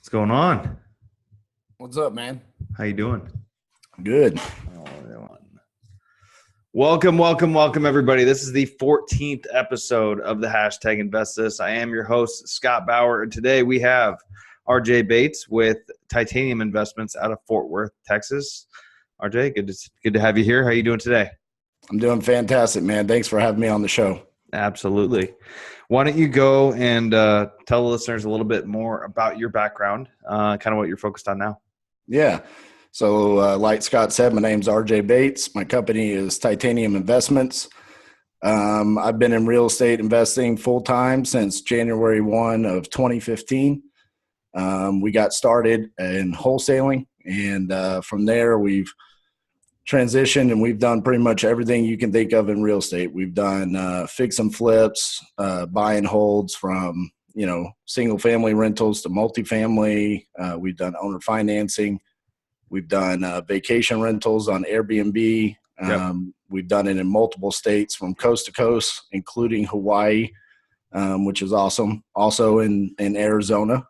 What's going on? What's up, man? How you doing? Good. Welcome, everybody. This is the 14th episode of the Hashtag Invest This. I am your host, Scott Bauer, and today we have RJ Bates with Titanium Investments out of Fort Worth, Texas. RJ, good to have you here. How are you doing today? I'm doing fantastic, man. Thanks for having me on the show. Absolutely. Why don't you go and tell the listeners a little bit more about your background, kind of what you're focused on now? Yeah. So like Scott said, my name's RJ Bates. My company is Titanium Investments. I've been in real estate investing full-time since January 1 of 2015. We got started in wholesaling, and from there we've transitioned and we've done pretty much everything you can think of in real estate. We've done fix and flips, buy and holds from, single family rentals to multifamily. We've done owner financing. We've done vacation rentals on Airbnb. Yep. We've done it in multiple states from coast to coast, including Hawaii, which is awesome. Also in Arizona.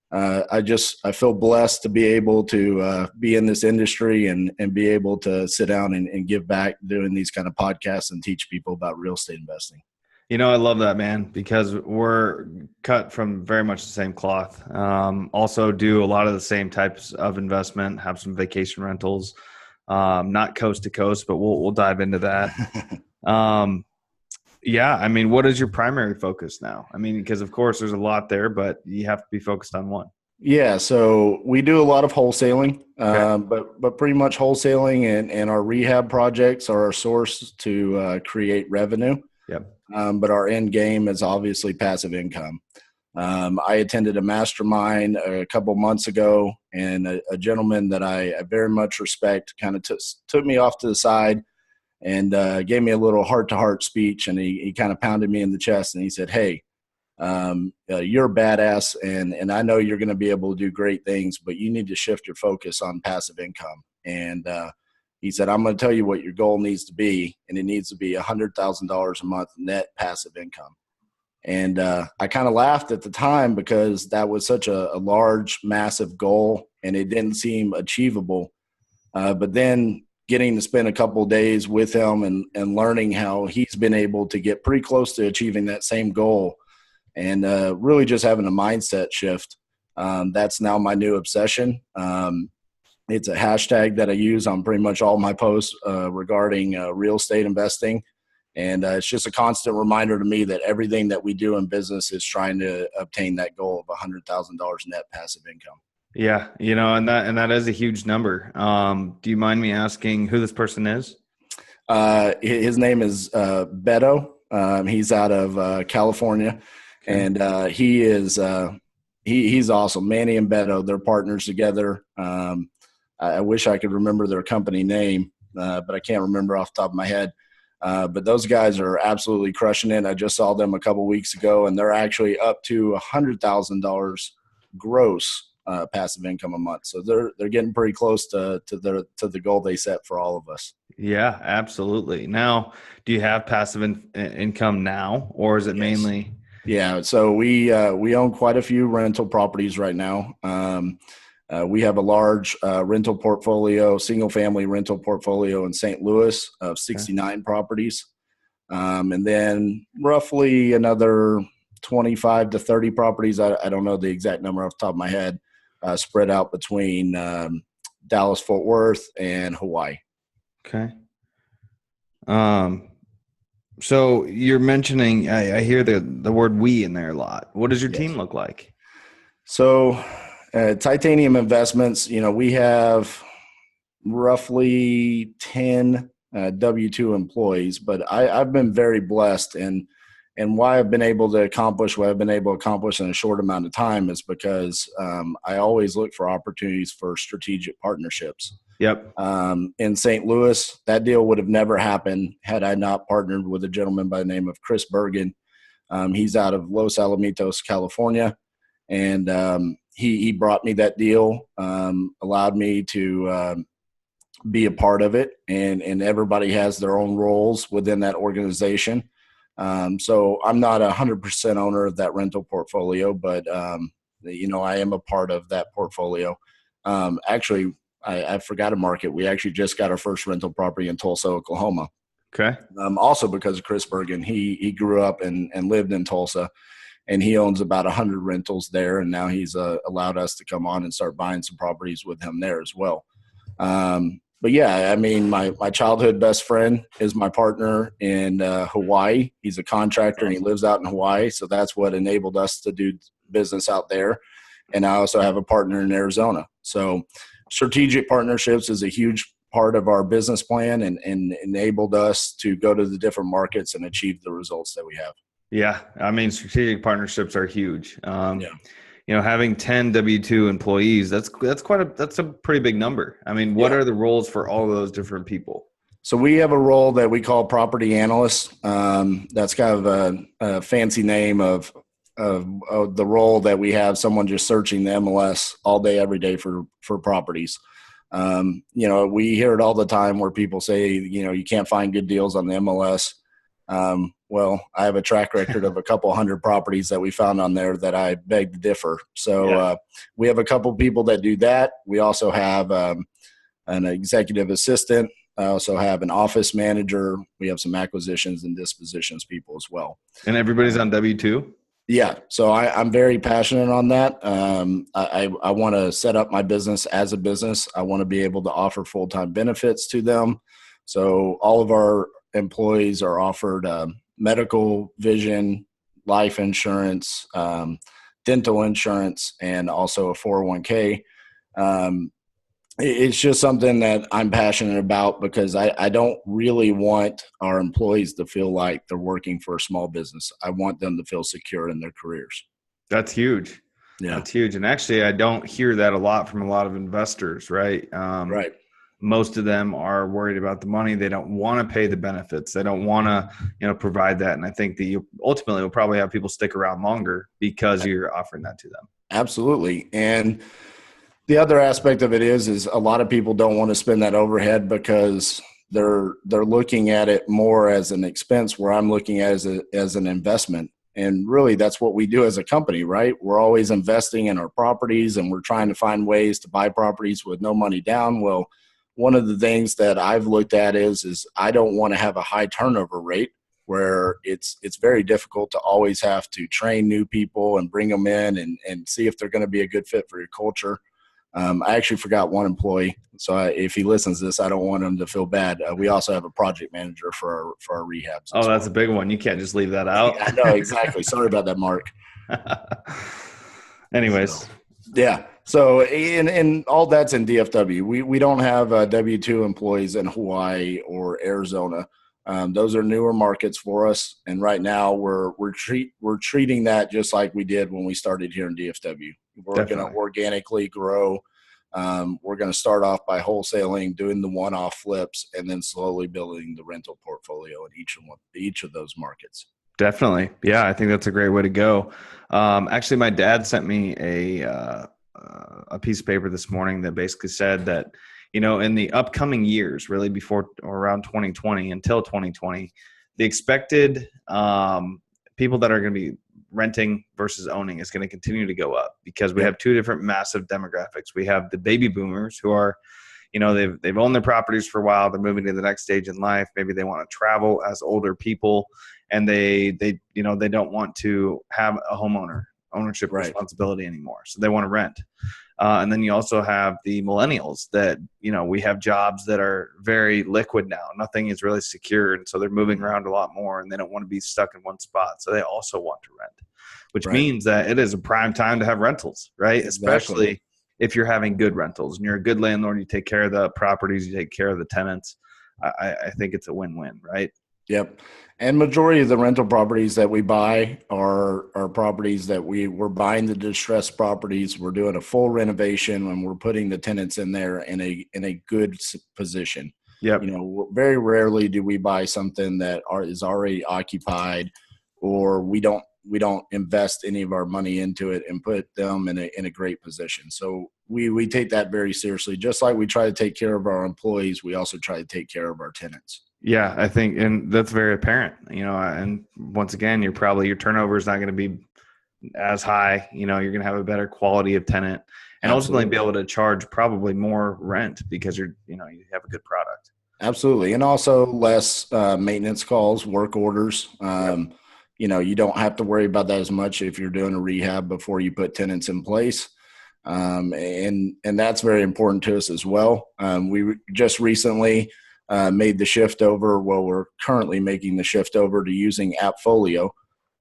I feel blessed to be able to be in this industry and be able to sit down and give back doing these kind of podcasts and teach people about real estate investing. I love that, man, because we're cut from very much the same cloth. Also do a lot of the same types of investment, have some vacation rentals, not coast to coast, but we'll dive into that. What is your primary focus now? Because of course there's a lot there, but you have to be focused on one. Yeah. So we do a lot of wholesaling, Okay. but pretty much wholesaling and our rehab projects are our source to create revenue. Yep. But our end game is obviously passive income. I attended a mastermind a couple months ago, and a gentleman that I very much respect kind of took me off to the side and gave me a little heart-to-heart speech, and he kind of pounded me in the chest, and he said, "Hey, you're a badass, and I know you're going to be able to do great things, but you need to shift your focus on passive income." And he said, "I'm going to tell you what your goal needs to be, and it needs to be $100,000 a month net passive income." And I kind of laughed at the time because that was such a large, massive goal, and it didn't seem achievable. But then getting to spend a couple of days with him and learning how he's been able to get pretty close to achieving that same goal, and really just having a mindset shift. That's now my new obsession. It's a hashtag that I use on pretty much all my posts regarding real estate investing. And it's just a constant reminder to me that everything that we do in business is trying to obtain that goal of $100,000 net passive income. Yeah. And that is a huge number. Do you mind me asking who this person is? His name is Beto. He's out of California. Okay. And he is he's awesome. Manny and Beto, they're partners together. I wish I could remember their company name, but I can't remember off the top of my head. But those guys are absolutely crushing it. I just saw them a couple weeks ago, and they're actually up to $100,000 gross passive income a month. So they're getting pretty close to the goal they set for all of us. Yeah, absolutely. Now, do you have passive income now, or is it mainly? Yeah. So we own quite a few rental properties right now. We have a large rental portfolio, single-family rental portfolio in St. Louis of 69 properties. And then roughly another 25 to 30 properties, I don't know the exact number off the top of my head, spread out between Dallas, Fort Worth, and Hawaii. Okay. So you're mentioning, I hear the word "we" in there a lot. What does your team look like? So Titanium Investments, we have roughly 10 W-2 employees, but I've been very blessed, and why I've been able to accomplish what I've been able to accomplish in a short amount of time is because I always look for opportunities for strategic partnerships. Yep. In St. Louis, that deal would have never happened had I not partnered with a gentleman by the name of Chris Bergen. He's out of Los Alamitos, California, and he brought me that deal, allowed me to be a part of it, and everybody has their own roles within that organization. So I'm not 100% owner of that rental portfolio, but I am a part of that portfolio. Actually, I forgot a market. We actually just got our first rental property in Tulsa, Oklahoma. Okay. Also because of Chris Bergen. He grew up and lived in Tulsa, and he owns about 100 rentals there. And now he's allowed us to come on and start buying some properties with him there as well. But yeah, I mean, my childhood best friend is my partner in Hawaii. He's a contractor and he lives out in Hawaii. So that's what enabled us to do business out there. And I also have a partner in Arizona. So strategic partnerships is a huge part of our business plan and enabled us to go to the different markets and achieve the results that we have. Yeah. I mean, strategic partnerships are huge. Yeah. Having 10 W-2 employees, that's a pretty big number. I mean, what are the roles for all of those different people? So we have a role that we call property analyst. That's kind of a fancy name of the role that we have someone just searching the MLS all day, every day for properties. We hear it all the time where people say, you can't find good deals on the MLS. Well, I have a track record of a couple hundred properties that we found on there that I beg to differ. So we have a couple people that do that. We also have an executive assistant. I also have an office manager. We have some acquisitions and dispositions people as well. And everybody's on W-2? Yeah. So I'm very passionate on that. I want to set up my business as a business. I want to be able to offer full-time benefits to them. So all of our employees are offered medical, vision, life insurance, dental insurance, and also a 401k. It's just something that I'm passionate about because I don't really want our employees to feel like they're working for a small business. I want them to feel secure in their careers. That's huge. Yeah. That's huge. And actually, I don't hear that a lot from a lot of investors, right? Right. Most of them are worried about the money. They don't want to pay the benefits. They don't want to, provide that. And I think that you ultimately will probably have people stick around longer because you're offering that to them. Absolutely. And the other aspect of it is a lot of people don't want to spend that overhead because they're looking at it more as an expense, where I'm looking at it as an investment. And really, that's what we do as a company, right? We're always investing in our properties, and we're trying to find ways to buy properties with no money down. Well, one of the things that I've looked at is I don't want to have a high turnover rate where it's very difficult to always have to train new people and bring them in and see if they're going to be a good fit for your culture. I actually forgot one employee. So if he listens to this, I don't want him to feel bad. We also have a project manager for our rehabs. Oh, that's a big one. You can't just leave that out. I know, exactly. Sorry about that, Mark. Anyways. Yeah. So in all that's in DFW. We don't have W-2 employees in Hawaii or Arizona. Those are newer markets for us. And right now we're treating that just like we did when we started here in DFW. We're going to organically grow. We're going to start off by wholesaling, doing the one-off flips, and then slowly building the rental portfolio in each of those markets. Definitely. Yeah, I think that's a great way to go. Actually, my dad sent me a piece of paper this morning that basically said that, in the upcoming years, really before or around 2020 until 2020, the expected people that are going to be renting versus owning is going to continue to go up because we have two different massive demographics. We have the baby boomers who are, they've owned their properties for a while. They're moving to the next stage in life. Maybe they want to travel as older people, and they don't want to have a ownership responsibility anymore. So they want to rent. And then you also have the millennials that, we have jobs that are very liquid now. Nothing is really secure. And so they're moving around a lot more, and they don't want to be stuck in one spot. So they also want to rent, which means that it is a prime time to have rentals, right? Exactly. Especially if you're having good rentals and you're a good landlord, you take care of the properties, you take care of the tenants. I think it's a win-win, right? Yep. And majority of the rental properties that we buy are properties that we're buying the distressed properties. We're doing a full renovation and we're putting the tenants in there in a good position. Yep. Very rarely do we buy something that is already occupied, or we don't invest any of our money into it and put them in a great position. So we take that very seriously. Just like we try to take care of our employees, we also try to take care of our tenants. Yeah, I think, and that's very apparent, and once again, your turnover is not going to be as high. You're going to have a better quality of tenant, and ultimately be able to charge probably more rent because you have a good product. Absolutely. And also less maintenance calls, work orders. You don't have to worry about that as much if you're doing a rehab before you put tenants in place. And that's very important to us as well. We just recently made the shift over. Well, we're currently making the shift over to using AppFolio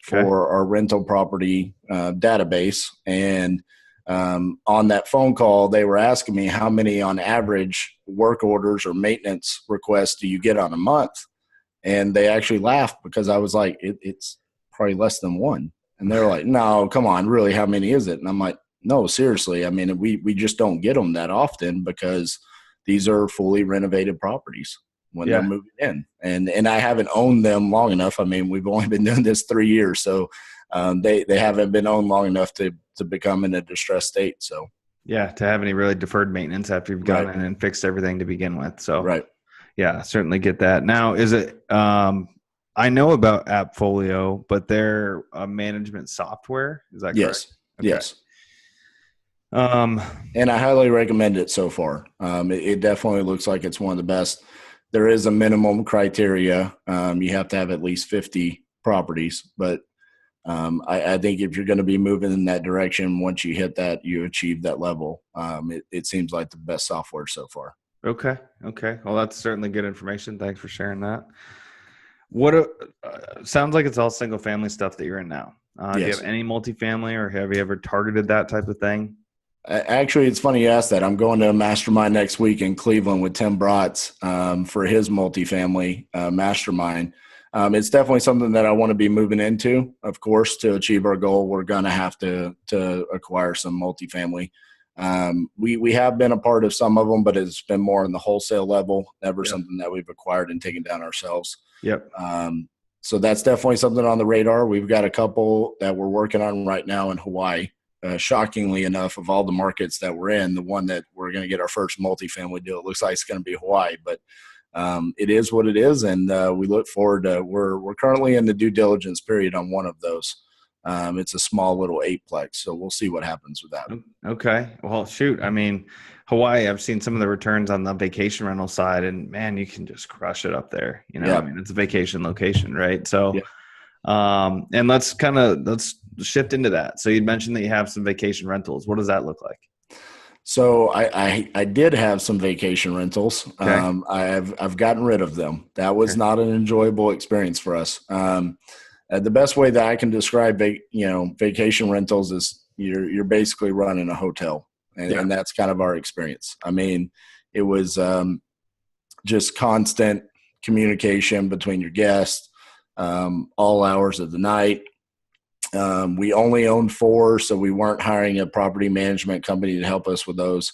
for our rental property database. And on that phone call, they were asking me how many on average work orders or maintenance requests do you get on a month? And they actually laughed because I was like, it's probably less than one. And they're like, no, come on, really, how many is it? And I'm like, no, seriously. I mean, we just don't get them that often because these are fully renovated properties when they're moving in. And I haven't owned them long enough. I mean, we've only been doing this 3 years. So they haven't been owned long enough to become in a distressed state. So to have any really deferred maintenance after you've gone in and fixed everything to begin with. So certainly get that. Now, is it I know about AppFolio, but they're a management software. Is that correct? Yes. Okay. Yes. And I highly recommend it so far. It definitely looks like it's one of the best. There is a minimum criteria. You have to have at least 50 properties, but I think if you're going to be moving in that direction, once you hit that, you achieve that level. It seems like the best software so far. Okay. Well, that's certainly good information. Thanks for sharing that. What sounds like it's all single family stuff that you're in now. Do you have any multifamily, or have you ever targeted that type of thing? Actually, it's funny you asked that. I'm going to a mastermind next week in Cleveland with Tim Bratz for his multifamily mastermind. It's definitely something that I want to be moving into. Of course, to achieve our goal, we're going to have to acquire some multifamily. We have been a part of some of them, but it's been more on the wholesale level, never something that we've acquired and taken down ourselves. So that's definitely something on the radar. We've got a couple that we're working on right now in Hawaii. Shockingly enough, of all the markets that we're in, the one that we're going to get our first multifamily deal, it looks like it's going to be Hawaii, but it is what it is. And we look forward to, we're currently in the due diligence period on one of those. It's a small little 8-plex, so we'll see what happens with that. Okay. Well, shoot. I mean, Hawaii, I've seen some of the returns on the vacation rental side, and man, you can just crush it up there. I mean, it's a vacation location, right? So, and let's shift into that. So you'd mentioned that you have some vacation rentals. What does that look like? So I did have some vacation rentals. Okay. I've gotten rid of them. That was not an enjoyable experience for us. The best way that I can describe vacation rentals is you're basically running a hotel, and that's kind of our experience. I mean, it was just constant communication between your guests, all hours of the night. We only owned 4, so we weren't hiring a property management company to help us with those.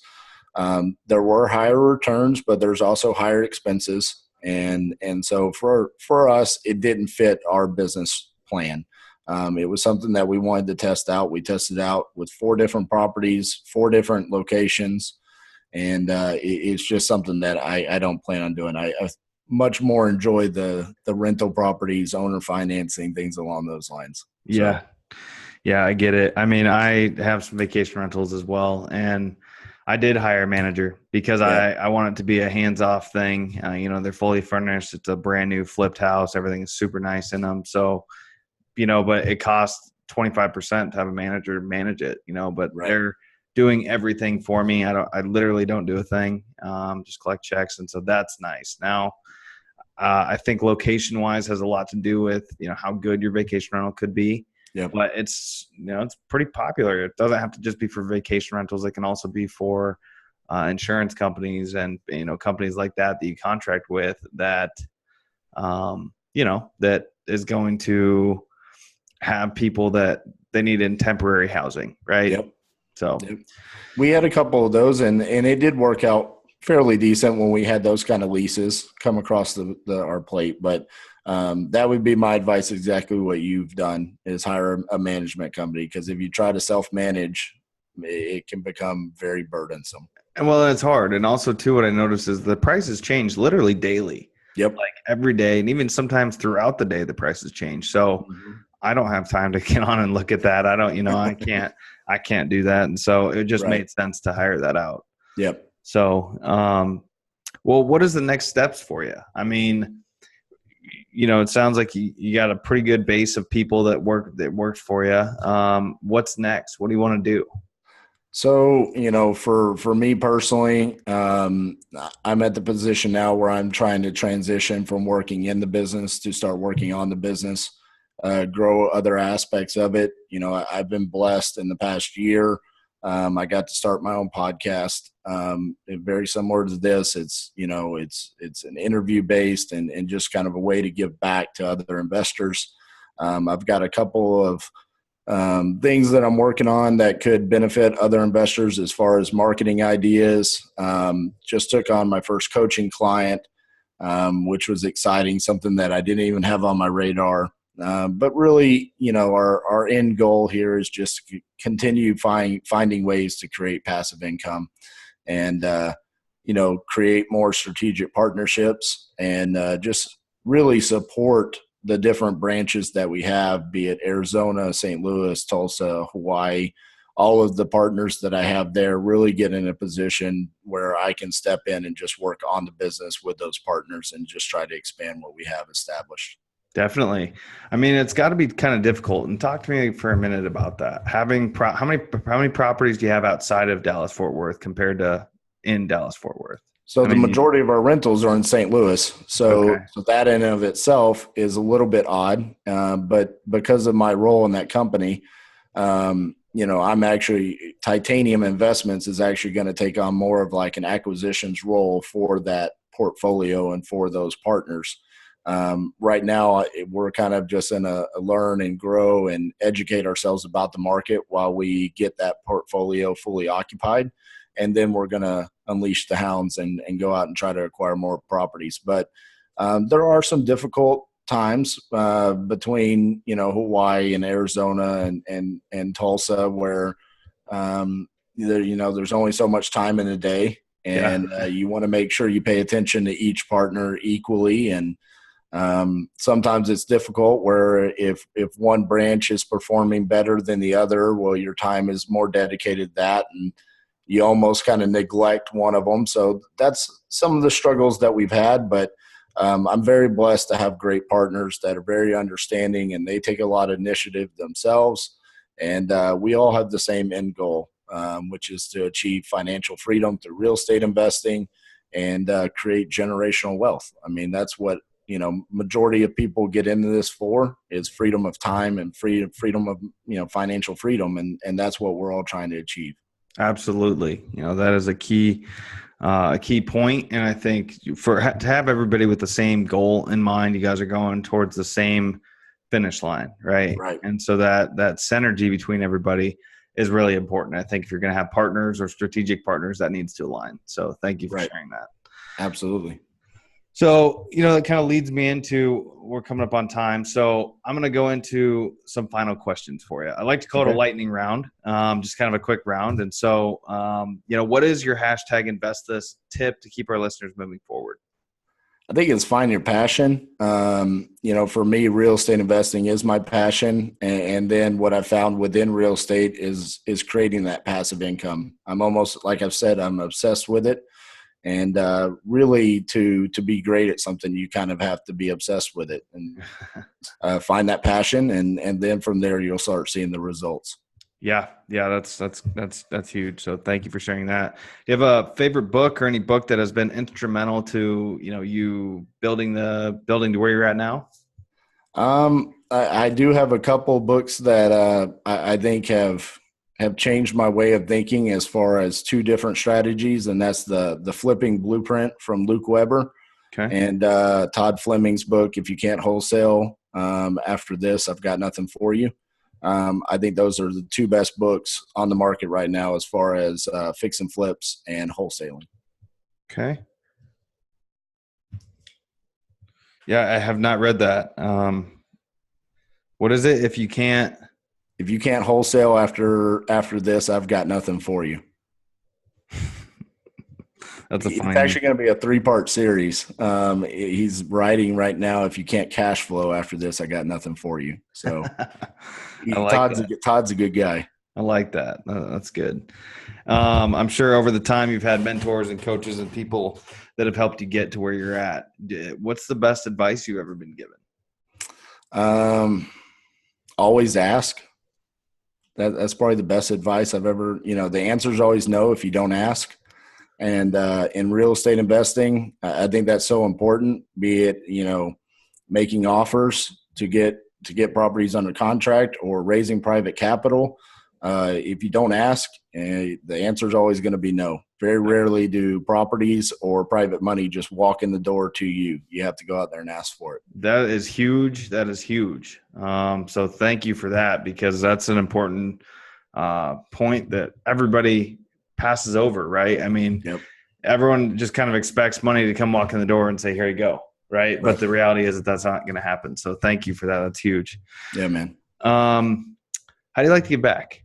There were higher returns, but there's also higher expenses. And so for us, it didn't fit our business plan. It was something that we wanted to test out. We tested out with 4 different properties, 4 different locations. And it's just something that I don't plan on doing. I much more enjoy the rental properties, owner financing, things along those lines. Yeah, I get it. I mean, I have some vacation rentals as well, and I did hire a manager because I want it to be a hands-off thing. They're fully furnished. It's a brand new flipped house. Everything is super nice in them. So, but it costs 25% to have a manager manage it, but they're doing everything for me. I literally don't do a thing, just collect checks. And so that's nice. Now, I think location-wise has a lot to do with, how good your vacation rental could be. Yeah, but it's pretty popular. It doesn't have to just be for vacation rentals. It can also be for insurance companies and companies like that you contract with that that is going to have people that they need in temporary housing, right? Yep. So we had a couple of those, and it did work out fairly decent when we had those kind of leases come across our plate, but. That would be my advice. Exactly what you've done is hire a management company, because if you try to self-manage, it can become very burdensome. And well, it's hard. And also too, what I noticed is the prices change literally daily. Yep. Like every day, and even sometimes throughout the day, the prices change. So I don't have time to get on and look at that. I don't, I can't do that. And so it just Right. made sense to hire that out. Yep. So, well, what is the next steps for you? I mean, it sounds like you got a pretty good base of people that worked for you. What's next? What do you want to do? So, for me personally, I'm at the position now where I'm trying to transition from working in the business to start working on the business, grow other aspects of it. I've been blessed in the past year. I got to start my own podcast. Very similar to this. It's an interview based and just kind of a way to give back to other investors. I've got a couple of things that I'm working on that could benefit other investors as far as marketing ideas. Just took on my first coaching client, which was exciting, something that I didn't even have on my radar. But really, our end goal here is just to continue finding ways to create passive income and, create more strategic partnerships and just really support the different branches that we have, be it Arizona, St. Louis, Tulsa, Hawaii. All of the partners that I have there really get in a position where I can step in and just work on the business with those partners and just try to expand what we have established. Definitely. I mean, it's got to be kind of difficult. And talk to me for a minute about that. How many properties do you have outside of Dallas Fort Worth compared to in Dallas Fort Worth? So the majority of our rentals are in St. Louis. So that in and of itself is a little bit odd. But because of my role in that company, I'm actually Titanium Investments is actually going to take on more of like an acquisitions role for that portfolio and for those partners. Right now, we're kind of just in a learn and grow and educate ourselves about the market while we get that portfolio fully occupied. And then we're going to unleash the hounds and go out and try to acquire more properties. But there are some difficult times between, Hawaii and Arizona and Tulsa where, there's only so much time in a day. And you want to make sure you pay attention to each partner equally. And sometimes it's difficult where if one branch is performing better than the other, well, your time is more dedicated to that. And you almost kind of neglect one of them. So that's some of the struggles that we've had, but I'm very blessed to have great partners that are very understanding and they take a lot of initiative themselves. And we all have the same end goal, which is to achieve financial freedom through real estate investing and create generational wealth. I mean, that's what, majority of people get into this for is freedom of time and freedom of, financial freedom. And that's what we're all trying to achieve. Absolutely. That is a key point. And I think to have everybody with the same goal in mind, you guys are going towards the same finish line. Right. And so that synergy between everybody is really important. I think if you're going to have partners or strategic partners, that needs to align. So thank you for sharing that. Absolutely. So, that kind of leads me into, we're coming up on time. So I'm going to go into some final questions for you. I like to call it a lightning round, just kind of a quick round. And so, what is your #invest this tip to keep our listeners moving forward? I think it's find your passion. For me, real estate investing is my passion. And then what I found within real estate is creating that passive income. I'm almost, like I've said, I'm obsessed with it. And really, to be great at something, you kind of have to be obsessed with it and find that passion, and then from there you'll start seeing the results. Yeah, that's huge. So thank you for sharing that. Do you have a favorite book or any book that has been instrumental to you building to where you're at now? I do have a couple books that I think have changed my way of thinking as far as two different strategies, and that's the Flipping Blueprint from Luke Weber and Todd Fleming's book, If You Can't Wholesale, After This, I've Got Nothing For You. I think those are the two best books on the market right now as far as fix and flips and wholesaling. Okay. Yeah, I have not read that. What is it? If you can't wholesale after this, I've got nothing for you. That's a It's fine. actually going to be a 3-part series. He's writing right now. If you can't cash flow after this, I got nothing for you. So I like Todd's a good guy. I like that. That's good. I'm sure over the time you've had mentors and coaches and people that have helped you get to where you're at. What's the best advice you've ever been given? Always ask. That's probably the best advice I've ever, the answer is always no if you don't ask. And in real estate investing, I think that's so important, be it, making offers to get properties under contract or raising private capital. If you don't ask, the answer is always going to be no. Very rarely do properties or private money just walk in the door to you. You have to go out there and ask for it. That is huge. That is huge. So thank you for that, because that's an important point that everybody passes over, right? I mean, Everyone just kind of expects money to come walk in the door and say, here you go, right? But the reality is that that's not going to happen. So thank you for that. That's huge. Yeah, man. How do you like to give back?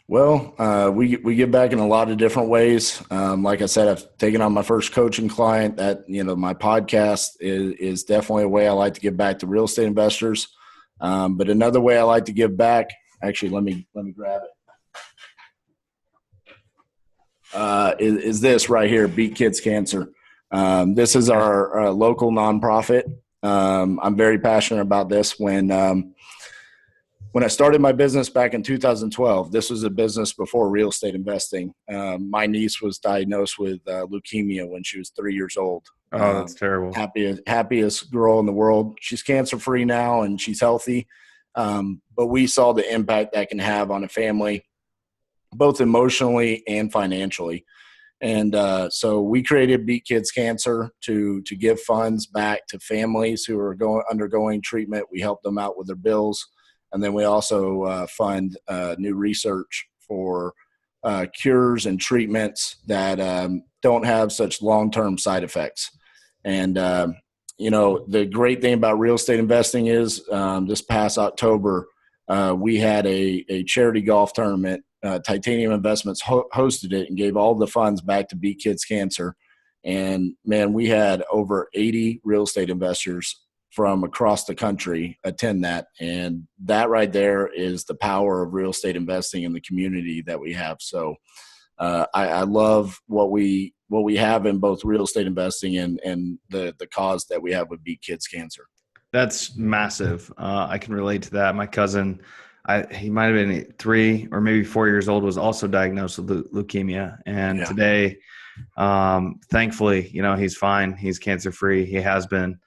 Well, we give back in a lot of different ways. Like I said, I've taken on my first coaching client. That my podcast is definitely a way I like to give back to real estate investors. But another way I like to give back, actually, let me grab it. Is this right here? Beat Kids Cancer. This is our local nonprofit. I'm very passionate about this. When I started my business back in 2012, this was a business before real estate investing. My niece was diagnosed with leukemia when she was 3 years old. Oh, that's terrible. Happiest girl in the world. She's cancer-free now and she's healthy. But we saw the impact that can have on a family, both emotionally and financially. And so we created Beat Kids Cancer to give funds back to families who are undergoing treatment. We help them out with their bills. And then we also fund new research for cures and treatments that don't have such long-term side effects. And, the great thing about real estate investing is this past October, we had a charity golf tournament. Titanium Investments hosted it and gave all the funds back to Beat Kids Cancer. And, man, we had over 80 real estate investors from across the country attend that. And that right there is the power of real estate investing in the community that we have. So I love what we have in both real estate investing and the cause that we have with Beat Kids Cancer. That's massive. I can relate to that. My cousin, he might have been 3 or maybe 4 years old, was also diagnosed with leukemia. And today, thankfully, he's fine. He's cancer-free. He has been.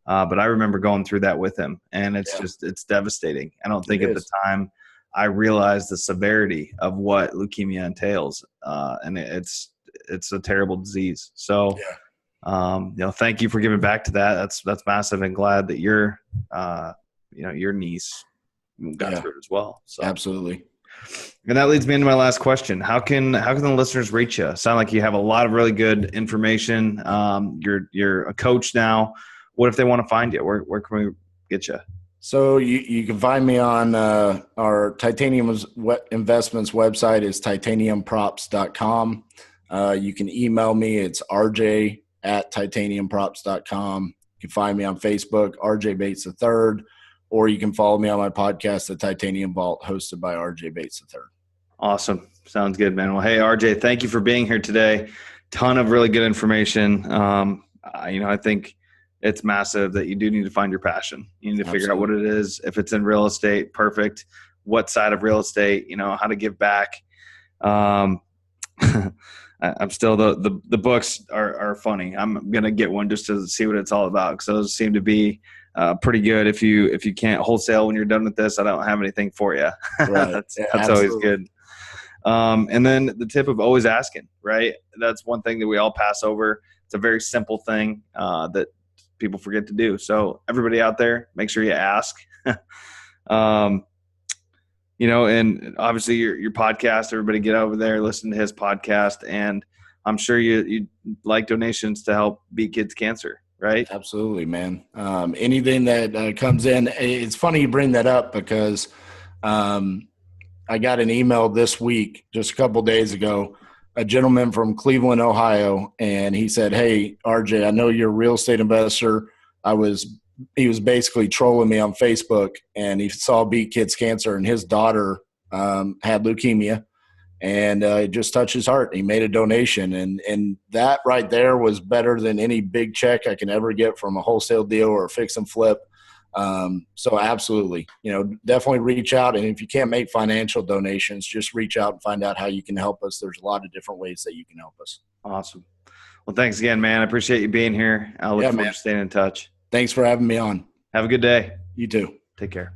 But I remember going through that with him, and it's devastating. I don't think at the time I realized the severity of what leukemia entails. And it's a terrible disease. So, thank you for giving back to that. That's massive, and glad that your niece got through it as well. So absolutely. And that leads me into my last question. How can the listeners reach you? Sound like you have a lot of really good information. You're a coach now. What if they want to find you? Where can we get you? So you can find me on our Titanium Investments website is titaniumprops.com. You can email me. It's rj@titaniumprops.com. You can find me on Facebook, RJ Bates III, or you can follow me on my podcast, The Titanium Vault, hosted by RJ Bates III. Awesome. Sounds good, man. Well, hey, RJ, thank you for being here today. Ton of really good information. I think it's massive that you do need to find your passion. You need to figure out what it is. If it's in real estate, perfect. What side of real estate, how to give back. I'm still the books are funny. I'm going to get one just to see what it's all about, because those seem to be pretty good. If you can't wholesale when you're done with this, I don't have anything for you. Right. That's always good. And then the tip of always asking, right? That's one thing that we all pass over. It's a very simple thing that people forget to do. So everybody out there, make sure you ask. And obviously your podcast, everybody get over there, listen to his podcast. And I'm sure you like donations to help Beat Kids Cancer, right? Absolutely, man. Anything that comes in, it's funny you bring that up, because I got an email this week, just a couple days ago, a gentleman from Cleveland, Ohio, and he said, "Hey, RJ, I know you're a real estate investor. He was basically trolling me on Facebook, and he saw Beat Kids Cancer, and his daughter had leukemia, and it just touched his heart. He made a donation, and that right there was better than any big check I can ever get from a wholesale deal or a fix and flip. So absolutely, definitely reach out. And if you can't make financial donations, just reach out and find out how you can help us. There's a lot of different ways that you can help us. Awesome. Well, thanks again, man. I appreciate you being here. I look forward to staying in touch. Thanks for having me on. Have a good day. You too. Take care.